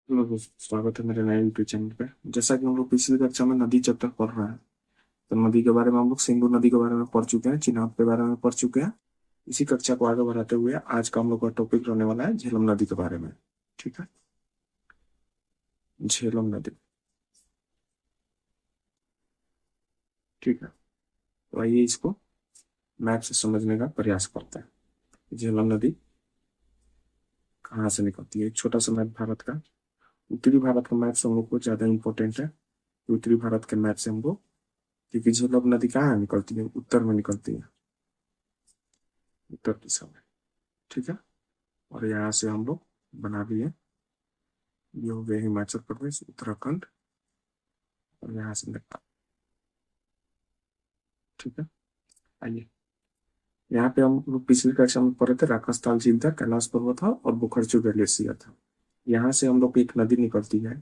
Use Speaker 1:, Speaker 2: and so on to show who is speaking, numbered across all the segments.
Speaker 1: Hello दोस्तों, स्वागत है मेरे नए यूट्यूब चैनल पे। जैसा कि हम लोग पिछली कक्षा में नदी चैप्टर पढ़ रहे हैं, तो नदी के बारे में हम लोग सिंधु नदी के बारे में पढ़ चुके हैं, चिनाब के बारे में पढ़ चुके हैं। इसी कक्षा को आगे बढ़ाते हुए आज का हम लोग का टॉपिक रहने वाला है झेलम नदी के बारे में। ठीक है, झेलम नदी। ठीक है, तो आइए इसको मैप से समझने का प्रयास करते हैं। झेलम नदी कहाँ से निकलती है? एक छोटा सा मैप भारत का। उत्तरी भारत का मैप से हम लोग को ज्यादा इंपॉर्टेंट है। उत्तरी भारत के मैप से हम लोग, क्योंकि झेलम नदी कहाँ निकलती है? उत्तर में निकलती है, उत्तर दिशा में। ठीक है, और यहाँ से हम लोग बना लिए, ये हो गए हिमाचल प्रदेश, उत्तराखंड, और यहाँ से नेपाल। ठीक है, आइए यहाँ पे हम लोग पिछली कक्षा में पढ़े थे, राजस्थान झील था, कैलाश पर्वत था और बुखरजू ग्लेशियर था। यहाँ से हम लोग की एक नदी निकलती है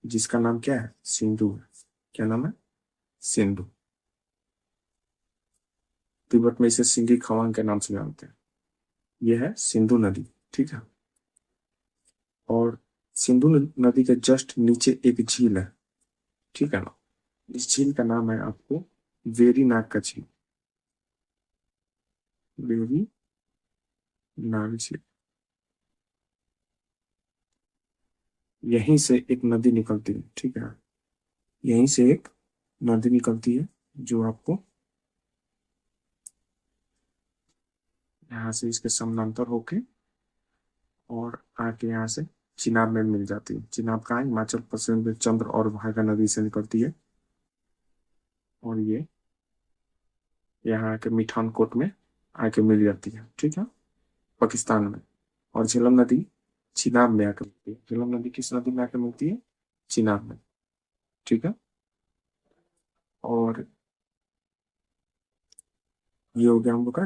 Speaker 1: जिसका नाम क्या है? सिंधु है। क्या नाम है? सिंधु। तिब्बत में इसे सिंधी खवांग के नाम से जानते हैं। यह है सिंधु नदी। ठीक है, और सिंधु नदी के जस्ट नीचे एक झील है। ठीक है ना? इस झील का नाम है आपको वेरी नाग का झील। वेरी नाग झील। यहीं से एक नदी निकलती है। ठीक है, यहीं से एक नदी निकलती है जो आपको यहाँ से इसके समानांतर होके और आके यहाँ से चिनाब में मिल जाती है। चिनाब कहाँ है? हिमाचल प्रदेश में चंद्र और भागा नदी से निकलती है, और ये यहाँ आके मिठानकोट में आके मिल जाती है। ठीक है, पाकिस्तान में। और झेलम नदी चिनाब में आकर मिलती है। झेलम नदी किस नदी में आकर मिलती है? चिनाब में। ठीक है, और ये हो गया हम लोग का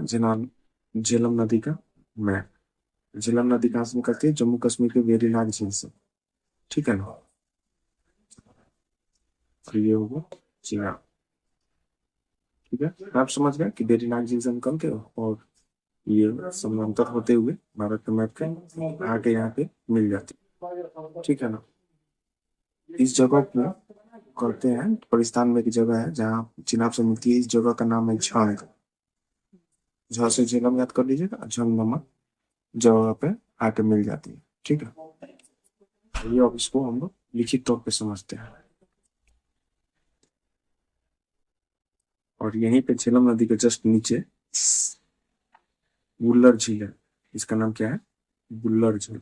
Speaker 1: झेलम नदी का मैप। झेलम नदी कहाँ से निकलती है? जम्मू कश्मीर के वेरीनाग झील से। ठीक है ना? और ये होगा चिनाब। ठीक है, आप समझ गए कि वेरीनाग झील से निकल के और ये समांतर होते हुए भारत के मैप के आके यहाँ पे मिल जाती है। ठीक है ना? इस जगह को करते हैं, पाकिस्तान में एक जगह है जहाँ चिनाब से मिलती है। इस जगह का नाम है झंग। झ से झेलम याद कर लीजिएगा, झंग नमक जगह पे आके मिल जाती है। ठीक है, ये अब इसको हम लोग लिखित तौर पे समझते हैं। और यहीं पे झेलम नदी के जस्ट नीचे बुल्लर झील है। इसका नाम क्या है? बुल्लर झील।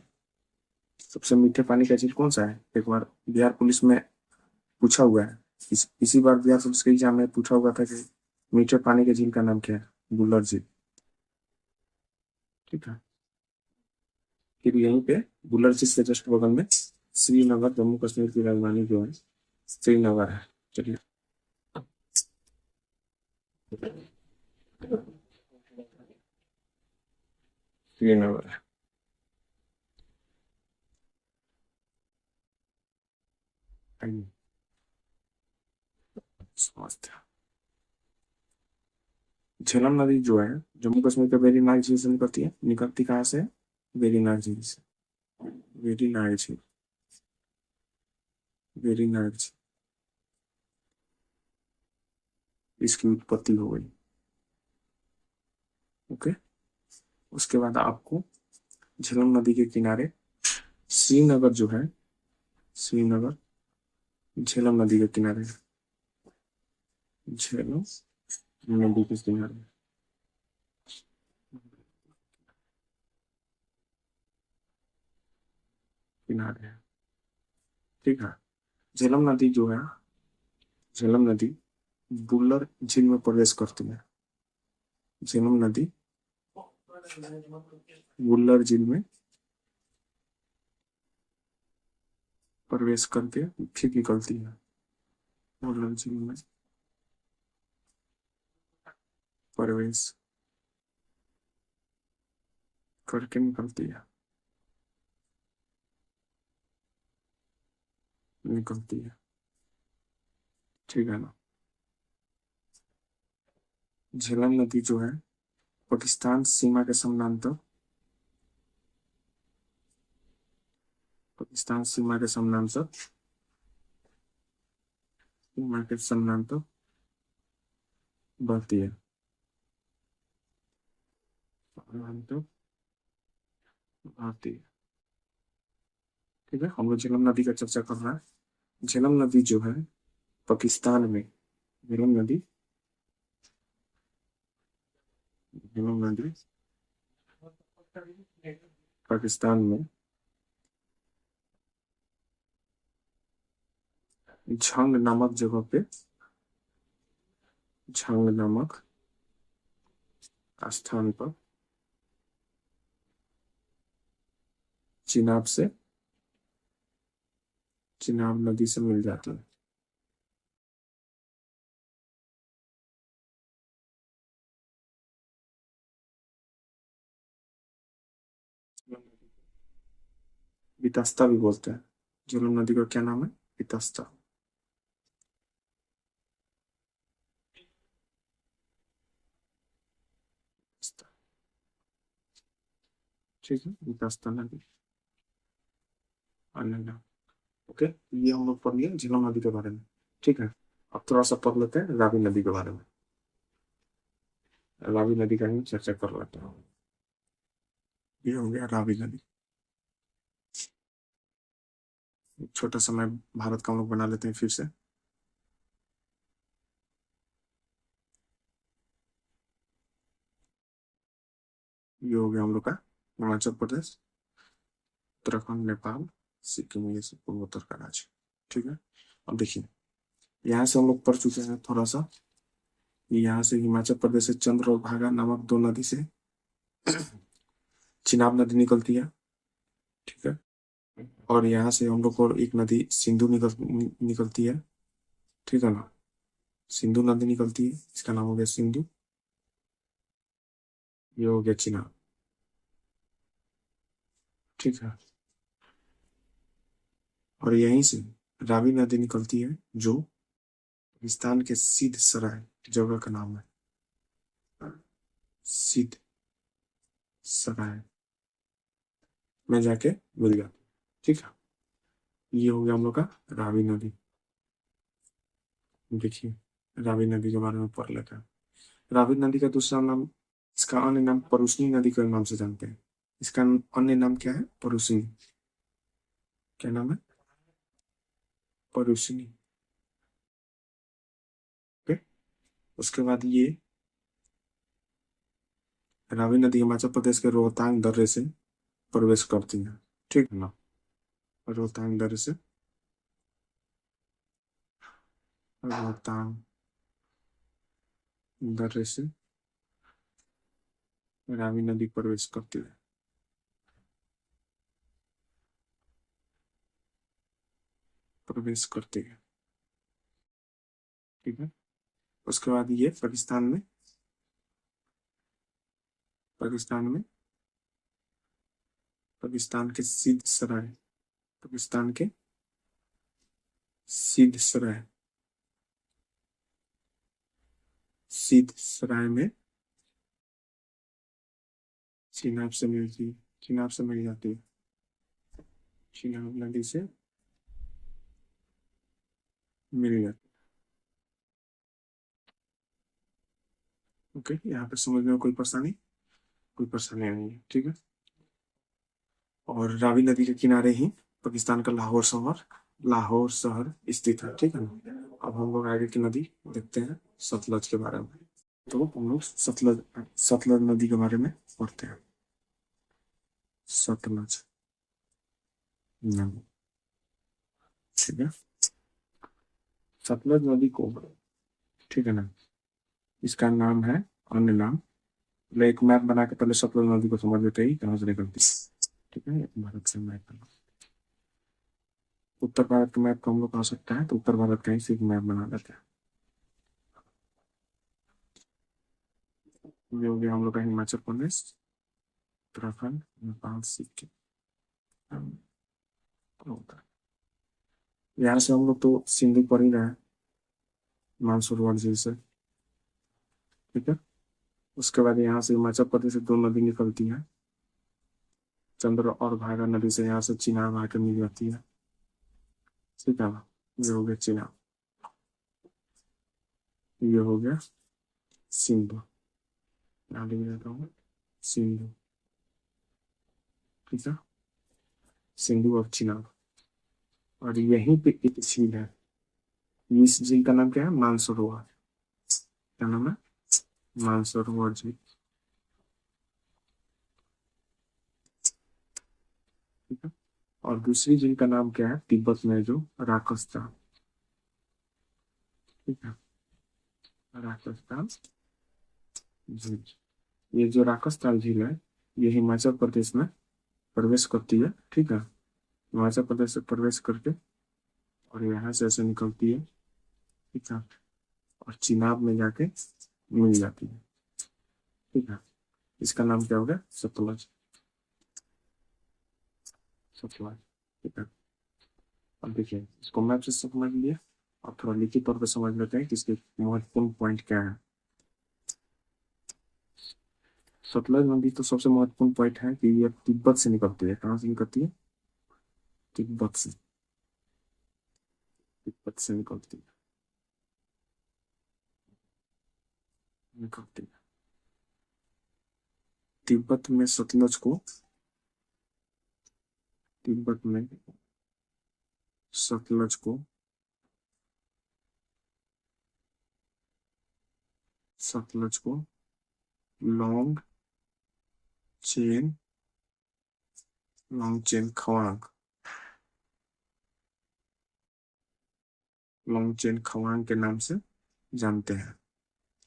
Speaker 1: सबसे मीठे पानी का झील कौन सा है? एक बार बिहार पुलिस में पूछा हुआ है। इसी बार बिहार पुलिस के एग्जाम में पूछा हुआ था कि मीठे पानी के झील का नाम क्या है? बुल्लर झील। ठीक है, फिर यहीं पे बुल्लर झील से जस्ट बगल में श्रीनगर, जम्मू कश्मीर की राजधानी जो है श्रीनगर है। चलिए, श्रीनगर है। आइए समझते हैं। झेलम नदी जो है जम्मू कश्मीर के वेरी नाग झील से निकलती है। निकलती कहाँ से? वेरी नाग झील से। वेरी नाग झील, वेरी नाग झील, इसकी उत्पत्ति हो गई। ओके, उसके बाद आपको झेलम नदी के किनारे श्रीनगर जो है, श्रीनगर झेलम नदी के किनारे है। झेलम नदी के किनारे, किनारे है। ठीक है, झेलम नदी जो है, झेलम नदी बुल्लर झील में प्रवेश करती है। झेलम नदी बुल्लर झील में प्रवेश करके फिर निकलती है। बुल्लर झील में प्रवेश करके निकलती है, निकलती है। ठीक है ना? झेलम नदी जो है पाकिस्तान सीमा के समानांतर, पाकिस्तान सीमा के समानांतर, सीमा के समानांतर बहती है, समानांतर बहती है। ठीक है, हम लोग झेलम नदी का चर्चा कर रहे हैं। झेलम नदी जो है पाकिस्तान में, झेलम नदी, झेलम नदी पाकिस्तान में झंग नामक जगह पे, झंग नामक स्थान पर चिनाब से, चिनाब नदी से मिल जाती है। वितस्ता भी बोलते हैं। झेलम नदी का क्या नाम है? वितस्ता। ठीक है, वितस्ता नदी, अन्य। ओके, ये हम लोग पढ़ लिए झेलम नदी के बारे में। ठीक है, अब थोड़ा सा पढ़ लेते हैं रावी नदी के बारे में। रावी नदी का ही चर्चा कर लेते हैं। ये हो गया रावी नदी। छोटा समय भारत का हम लोग बना लेते हैं फिर से। ये हो गया हम लोग का हिमाचल प्रदेश, उत्तराखंड, नेपाल, सिक्किम, ये सब पूर्वोत्तर का राज्य। ठीक है, अब देखिए, यहाँ से हम लोग पढ़ चुके हैं थोड़ा सा। यहाँ से हिमाचल प्रदेश से चंद्र और भागा नामक दो नदी से चिनाब नदी निकलती है। ठीक है, और यहाँ से हम लोग को एक नदी सिंधु निकलती है। ठीक है ना, सिंधु नदी निकलती है, इसका नाम हो गया सिंधु। ये हो गया चिनाब। ठीक है, और यहीं से रावी नदी निकलती है, जो पाकिस्तान के सिद्ध सराय जगह का नाम है, सिद्ध सराय में जाके मिल जाती है। ठीक है, ये हो गया हम लोग का रावी नदी। देखिए, रावी नदी के बारे में पढ़ लेते हैं। रावी नदी का दूसरा नाम, इसका अन्य नाम परुसनी नदी के नाम से जानते हैं। इसका अन्य नाम क्या है? परुसनी। क्या नाम है? परुसनी। ओके, उसके बाद ये रावी नदी हिमाचल प्रदेश के रोहतांग दर्रे से प्रवेश करती है। ठीक है ना, रोहतांग दर्रे से, रोहतांग दर्रे से रावी नदी प्रवेश करती है, प्रवेश करती है। ठीक है, उसके बाद ये पाकिस्तान में, पाकिस्तान में, पाकिस्तान के सिद्ध सराय, पाकिस्तान के सिद्ध सराय, सिद्ध सराय में चिनाब से मिलती है, चिनाब से मिल जाती है, चिनाब नदी से मिल जाती है। ओके, यहाँ पे समझने में कोई परेशानी, कोई परेशानी नहीं है। ठीक है, और रावी नदी के किनारे ही पाकिस्तान का लाहौर शहर, लाहौर शहर स्थित है। ठीक है ना, अब हम लोग आगे की नदी देखते हैं, सतलज के बारे में। तो हम लोग सतलज, सतलज नदी के बारे में पढ़ते हैं। सतलज नदी। ठीक है, सतलज नदी को, ठीक है ना, इसका नाम है, अन्य नाम, मतलब एक मैप बना के पहले सतलज नदी को समझ लेते ही कहाँ से निकलती है। ठीक है, भारत से मैप बना, उत्तर भारत का मैप को हम लोग कहा सकता है, तो उत्तर भारत का ही सिर्फ मैप बना लेते हैं। ये हो गया हम लोग का हिमाचल प्रदेश, उत्तराखंड, नेपाल, सिक्किम, यहाँ से हम लोग तो सिंधु पर ही रहे, मानसरोवर झील से। ठीक है, उसके बाद यहाँ से हिमाचल प्रदेश से दो नदी निकलती है, चंद्र और भागा नदी से यहाँ से चिनाब आकर मिल जाती है। ठीक है ना, ये हो गया चिनाब, ये हो गया सिंधु, यहाँ लिख देता हूँ सिंधु। ठीक है, सिंधु और चिनाब। और यहीं पे एक झील है, इस झील का नाम क्या है? मानसरोवर। क्या नाम है? मानसरोवर झील। ठीक है, और दूसरी झील का नाम क्या है? तिब्बत में जो राकस्ता। ठीक है, राकस्ता झील। ये जो राकस्ता झील है, ये हिमाचल प्रदेश में प्रवेश करती है। ठीक है, हिमाचल प्रदेश से प्रवेश करके और यहाँ से ऐसे निकलती है। ठीक है, और चिनाब में जाके मिल जाती है। ठीक है, इसका नाम क्या हो गया? सतलज। सतलज। ठीक है, अब देखिए इसको मैप से समझ लिया, और थोड़ा लिखित तौर पे समझ लेते हैं कि इसके महत्वपूर्ण पॉइंट क्या है। सतलज नदी तो सबसे महत्वपूर्ण पॉइंट है कि ये तिब्बत से निकलती है। कहाँ से निकलती है? तिब्बत से। तिब्बत से निकलती है, निकलती है। तिब्बत में सतलज को, तिब्बत में सतलज को, सतलज को Langchen, Langchen Khawang, Langchen Khawang के नाम से जानते हैं,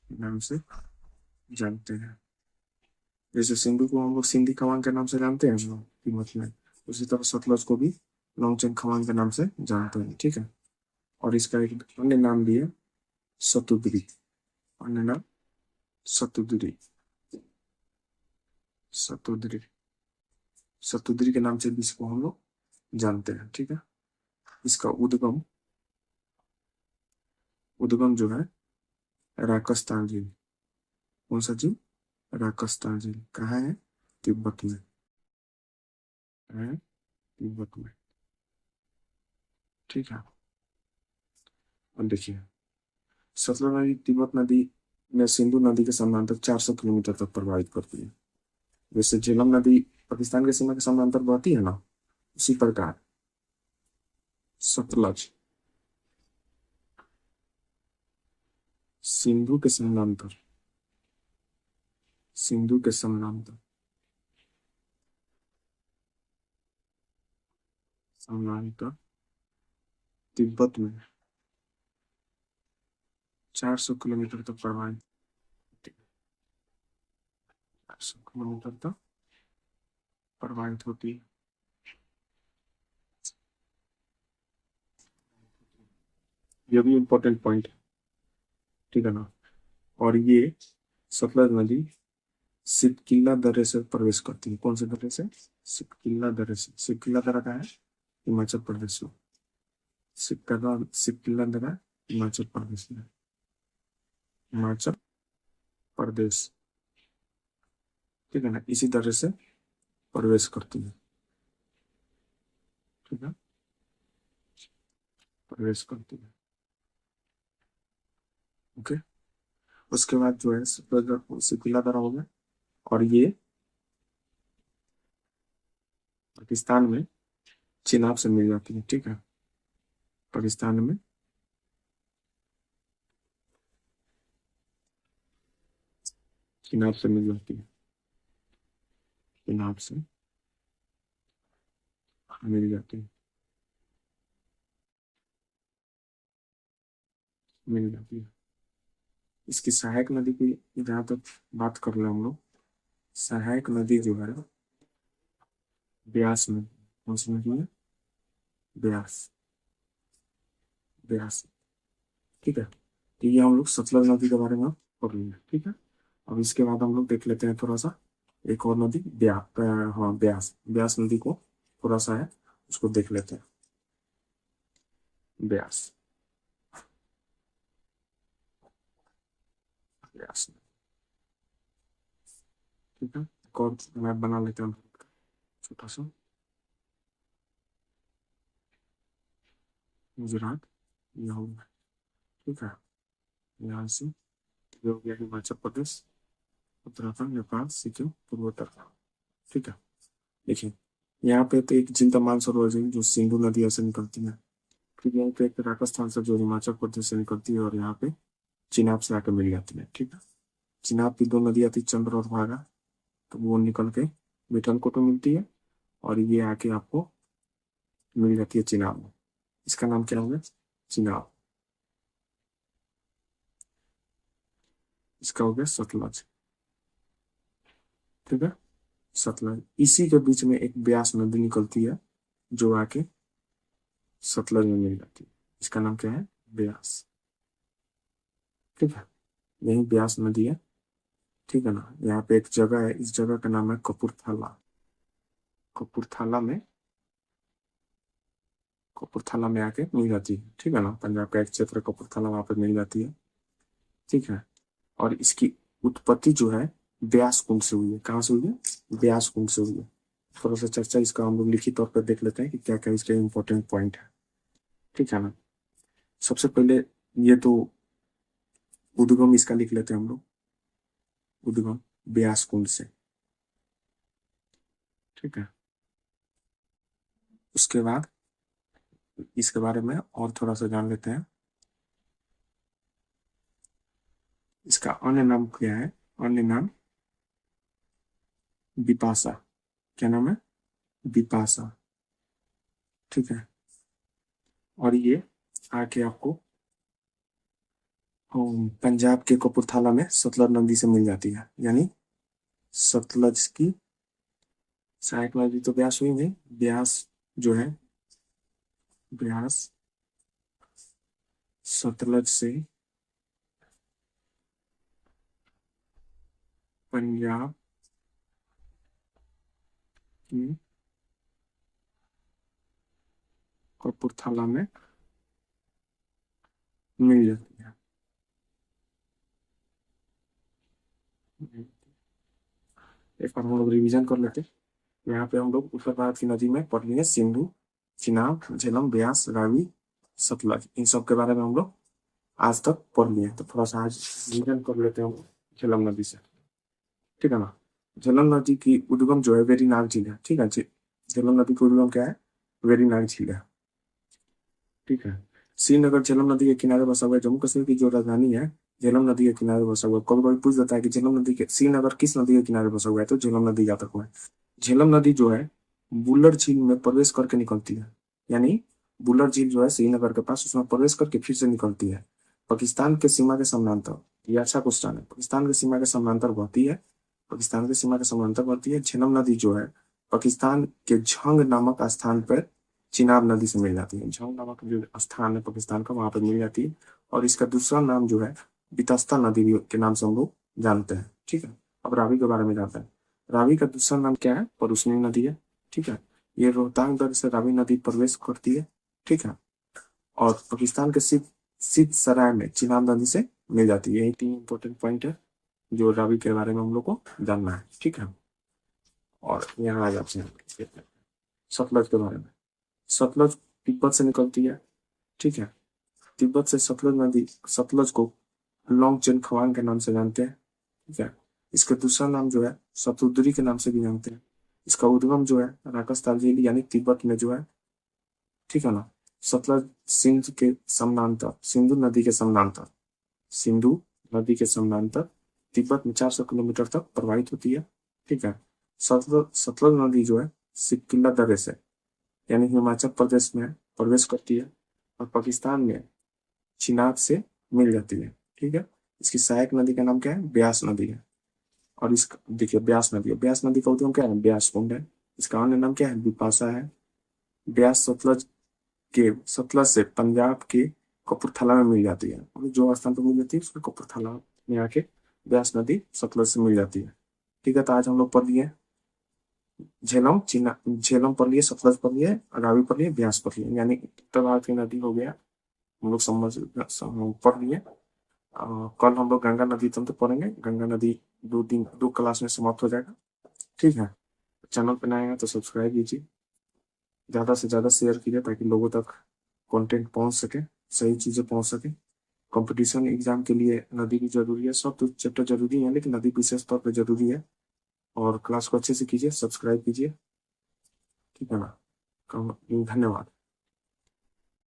Speaker 1: नाम से जानते हैं। जैसे सिंधु को हम लोग सिंधी खवांग के नाम से जानते हैं हम लोग तिब्बत में, उसी तरह सतलज को भी लॉन्ग चेन खवांग के नाम से जानते हैं। ठीक है, और इसका एक अन्य नाम भी है सतुद्री। अन्य नाम सतुद्री। सतुद्री, सतुद्री के नाम से भी इसको हम लोग जानते हैं। ठीक है, इसका उद्गम, उद्गम जो है राकस्तान झील। कौन सा झील? राकस्तान झील। कहाँ है? तिब्बत में है, तिब्बत में। ठीक है, अब देखिए सतलज नदी तिब्बत नदी में सिंधु नदी के समानांतर 400 किलोमीटर तक प्रवाहित करती है। जैसे झेलम नदी पाकिस्तान के सीमा के समानांतर बहती है ना, उसी प्रकार सतलज सिंधु के समानांतर, सिंधु के समानांतर, समानांतर तिब्बत में 400 किलोमीटर तक प्रवाहित, 400 किलोमीटर तक प्रवाहित होती है। ये भी इंपॉर्टेंट पॉइंट है। ठीक है ना, और ये सतलज नदी सिपकिल्ला दर्रे से प्रवेश करती है। कौन से दर्रे से? सिपकिल्ला दर्रे से। सिपकिल्ला दर्रा का है? हिमाचल प्रदेश में। सिपकिल्ला, सिपकिल्ला दर्रा हिमाचल प्रदेश में, हिमाचल प्रदेश। ठीक है ना, इसी दर्रे से प्रवेश करती है। ठीक है, प्रवेश करती है। ओके, उसके बाद जो है सिपकिल्ला दर्रा हो गया, और ये पाकिस्तान में चिनाब से मिल जाती है। ठीक है, पाकिस्तान में चिनाब से मिल जाती है, चिनाब से मिल जाती है, मिल जाती है। इसकी सहायक नदी की जहाँ तक बात कर रहे हैं हम लोग, सहायक नदी जो है ब्यास में। कौन सी नदी है? ब्यास, ब्यास। ठीक है, तो ये हम लोग सतलज नदी के बारे में पढ़ लिया। ठीक है, अब इसके बाद हम लोग देख लेते हैं थोड़ा सा एक और नदी, हाँ ब्यास, ब्यास नदी को थोड़ा सा है, उसको देख लेते हैं। ब्यास, ब्यास। ठीक है, एक और मैप बना लेते हैं। छोटा सा गुजरात, ये हो गया। ठीक है, यहाँ से ये हो गया हिमाचल प्रदेश, उत्तराखंड, नेपाल, सिक्किम, पूर्वोत्तर। ठीक है, देखिए यहाँ पे तो एक जिंदा मानसरोवर है जो सिंधु नदी से निकलती है। फिर यहाँ पे एक राजस्थान से जो हिमाचल प्रदेश से निकलती है, और यहाँ पे चिनाब से आकर मिल जाती है। ठीक है, चिनाब की दो नदियाँ थी, चंद्र और भागा, तो वो निकल के मिठनकोट में मिलती है, और ये आके आपको मिल जाती है चिनाब में। इसका नाम क्या होगा? चिनाब। इसका हो गया सतलज। ठीक है, सतलज। इसी के बीच में एक ब्यास नदी निकलती है जो आके सतलज में मिल जाती है। इसका नाम क्या है? ब्यास। ठीक है, यही ब्यास नदी है। ठीक है ना, यहाँ पे एक जगह है, इस जगह का नाम है कपूरथला। कपूरथला में, कपूरथला में आके मिल जाती है। ठीक है ना, पंजाब का एक क्षेत्र कपूरथला, वहां पे मिल जाती है। ठीक है, और इसकी उत्पत्ति जो है ब्यास कुंड से हुई है। कहाँ से हुई है? ब्यास कुंड से हुई है। थोड़ा सा चर्चा इसका हम लोग लिखित तौर पर देख लेते हैं कि क्या क्या इसके इंपॉर्टेंट पॉइंट है। ठीक है ना, सबसे पहले ये तो उद्गम इसका लिख लेते हैं हम लोग। उद्गम ब्यास कुंड से। ठीक है, उसके बाद इसके बारे में और थोड़ा सा जान लेते हैं। इसका अन्य नाम क्या है? अन्य नाम बिपाशा। क्या नाम है? बिपाशा। ठीक है, और ये आके आपको पंजाब के कपूरथला में सतलज नदी से मिल जाती है। यानी सतलज की सहायक नदी तो ब्यास हुई नहीं, ब्यास जो है, ब्यास सतलज से पंजाब की कपूरथला में मिल जाती है। एक बार हम लोग रिवीजन कर लेते हैं। यहाँ पे हम लोग उत्तर भारत की नदी में पढ़ लिए सिंधु, चिनाब, झेलम, ब्यास, रावी, सतलज। इन सब के बारे में हम लोग आज तक पढ़ लिए, तो थोड़ा सा आज रिवीजन कर लेते हैं हम लोग झेलम नदी से। ठीक है ना, झेलम नदी की उद्गम जो है वेरीनाग झील है। ठीक है, झेलम नदी की उद्गम क्या है? वेरीनाग झील है। ठीक है, श्रीनगर झेलम नदी के किनारे बसा हुआ है। जम्मू कश्मीर की जो राजधानी है झेलम नदी के किनारे बसा हुआ है। कभी कभी पूछ देता है कि झेलम नदी के, श्रीनगर किस नदी के किनारे बसा हुआ है, तो झेलम नदी याद रखना है। झेलम नदी जो है बुल्लर झील में प्रवेश करके निकलती है। यानी बुल्लर झील जो है श्रीनगर के पास, उसमें प्रवेश करके फिर से निकलती है पाकिस्तान के सीमा के समानांतर। ये अच्छा क्वेश्चन है। पाकिस्तान की सीमा के समानांतर बहती है, पाकिस्तान की सीमा के समानांतर बहती है। झेलम नदी जो है पाकिस्तान के झंग नामक स्थान पर चिनाब नदी से मिल जाती है। झंग नामक जो स्थान है पाकिस्तान का, वहां पर मिल जाती है। और इसका दूसरा नाम जो है बितस्ता नदी के नाम से हम लोग जानते हैं। ठीक है, अब रावी के बारे में जानते हैं। रावी का दूसरा नाम क्या है? परुस्नी नदी है। ठीक है, ये रोहतांग दर्रे से रावी नदी प्रवेश करती है। ठीक है, और पाकिस्तान के सिद्ध सराय में चिनाब नदी से मिल जाती है। यही तीन इंपॉर्टेंट पॉइंट है जो रावी के बारे में हम लोग को जानना है। ठीक है, और यहाँ आ जाते हैं सतलज के बारे में। सतलज तिब्बत से निकलती है। ठीक है, तिब्बत से सतलज नदी, सतलज को लोंगचेन खवांग के नाम से जानते हैं। ठीक है, इसका दूसरा नाम जो है सतुद्री के नाम से भी जानते हैं। इसका उद्गम जो है राकस्तान झील यानी तिब्बत में जो है। ठीक है ना, सतलज सिंधु के समानांतर, सिंधु नदी के समानांतर, सिंधु नदी के समानांतर तिब्बत में 400 किलोमीटर तक प्रवाहित होती है। ठीक है, सतलज सतलज नदी जो है सिक्किला दर्रे से यानी हिमाचल प्रदेश में प्रवेश करती है, और पाकिस्तान में चिनाब से मिल जाती है। ठीक है, इसकी सहायक नदी का नाम क्या है? ब्यास नदी है। और इस देखिए ब्यास नदी है, ब्यास नदी का उद्गम क्या है? ब्यास कुंड है। इसका अन्य नाम क्या है? बिपाशा है। ब्यास सतलज के, सतलज से पंजाब के कपूरथला में मिल जाती है। और जो स्थान पर मिल जाती है उसको कपूरथला में आके ब्यास नदी सतलज से मिल जाती है। ठीक है, तो आज हम लोग पढ़ लिए झेलम, चिना, झेलम पढ़ लिए, सतलज पढ़ लिए, रावी पढ़ लिए, ब्यास पढ़ लिए। यानी उत्तर भारत की नदी हो गया हम लोग पढ़ लिए। कल हम लोग गंगा नदी तंत्र पढ़ेंगे। गंगा नदी दो क्लास में समाप्त हो जाएगा। ठीक है, चैनल पर नए हैं तो सब्सक्राइब कीजिए, ज़्यादा से ज़्यादा शेयर कीजिए ताकि लोगों तक कंटेंट पहुंच सके, सही चीज़ें पहुंच सके। कंपटीशन एग्जाम के लिए नदी भी जरूरी है, सब तो चैप्टर जरूरी है लेकिन नदी विशेष तौर पर जरूरी है। और क्लास को अच्छे से कीजिए, सब्सक्राइब कीजिए, ठीक है ना। धन्यवाद।